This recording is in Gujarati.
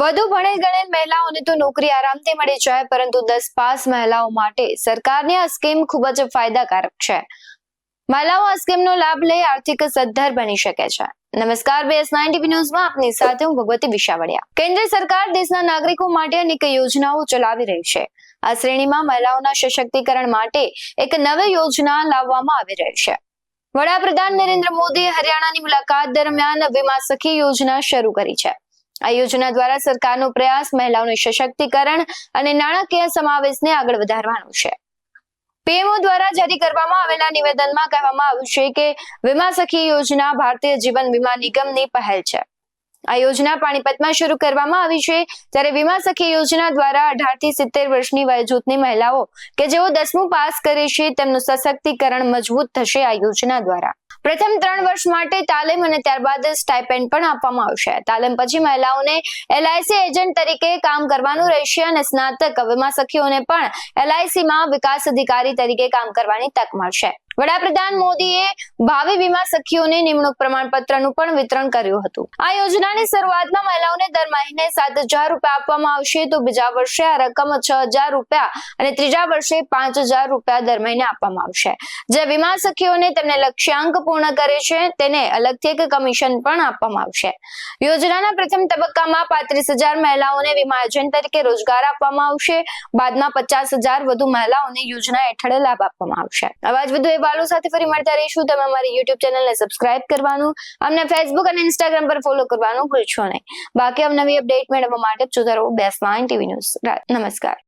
વધુ ભણેલ ગણેલ મહિલાઓને તો નોકરી આરામથી મળી જાય, પરંતુ 10 પાસ મહિલાઓ માટે સરકારની આ સ્કીમ ખૂબ જ ફાયદાકારક છે. મહિલાઓ આ સ્કીમનો લાભ લઈ આર્થિક સદ્ધર બની શકે છે. નમસ્કાર, BS9 TV ન્યૂઝમાં આપની સાથે હું ભગવતી વિશાવડિયા. કેન્દ્ર સરકાર દેશના નાગરિકો માટે અનેક યોજનાઓ ચલાવી રહી છે. આ શ્રેણીમાં મહિલાઓના સશક્તિકરણ માટે એક નવી યોજના લાવવામાં આવી રહી છે. વડાપ્રધાન નરેન્દ્ર મોદીએ હરિયાણાની મુલાકાત દરમિયાન વીમા સખી યોજના શરૂ કરી છે. આ યોજના દ્વારા સરકારનો પ્રયાસ મહિલાઓનું સશક્તિકરણ અને નાણાકીય સમાવેશને આગળ વધારવાનો છે. પીએમઓ દ્વારા જારી કરવામાં આવેલા નિવેદનમાં કહેવામાં આવ્યું છે કે વીમા સખી યોજના ભારતીય જીવન વીમા નિગમની પહેલ છે. આ યોજના પાણીપતમાં શરૂ કરવામાં આવી છે, ત્યારે વીમા સખી યોજના દ્વારા 18 થી 70 વર્ષની વય જૂથની મહિલાઓ કે જેઓ 10મું પાસ કરે છે તેમનું સશક્તિકરણ મજબૂત થશે. આ યોજના દ્વારા પ્રથમ 3 વર્ષ માટે તાલીમ અને ત્યારબાદ સ્ટાઇપેન્ડ પણ આપવામાં આવશે. તાલીમ પછી મહિલાઓને LIC એજન્ટ તરીકે કામ કરવાનું રહેશે અને સ્નાતક વીમા સખીઓને પણ LICમાં વિકાસ અધિકારી તરીકે કામ કરવાની તક મળશે. વડાપ્રધાન મોદીએ ભાવિ વીમા સખીઓને નિમણૂક પ્રમાણપત્રનું પણ વિતરણ કર્યું હતું. આ યોજનાની શરૂઆતમાં મહિલાઓને દર મહિને 7,000 રૂપિયા આપવામાં આવશે, તો બીજા વર્ષે આ રકમ 6,000 રૂપિયા અને ત્રીજા વર્ષે 5,000 રૂપિયા દર મહિને આપવામાં આવશે. જે વીમા સખીઓને તેમને લક્ષ્યાંક પૂર્ણ કરે છે તેને અલગથી એક કમિશન પણ આપવામાં આવશે. યોજનાના પ્રથમ તબક્કામાં 35,000 મહિલાઓને વીમા એજન્ટ તરીકે રોજગાર આપવામાં આવશે. બાદમાં 50,000 વધુ મહિલાઓને યોજના હેઠળ લાભ આપવામાં આવશે. આવા જ વધુ અહેવાલો સાથે ફરી મળતા રહીશું. તમે અમારી YouTube ચેનલને સબસ્ક્રાઇબ કરવાનું, અમને Facebook અને Instagram પર ફોલો કરવાનું ભૂલશો નહીં. બાકી નવી અપડેટ મેળવવા માટે જોતા રહો BS9 TV ન્યૂઝ. નમસ્કાર.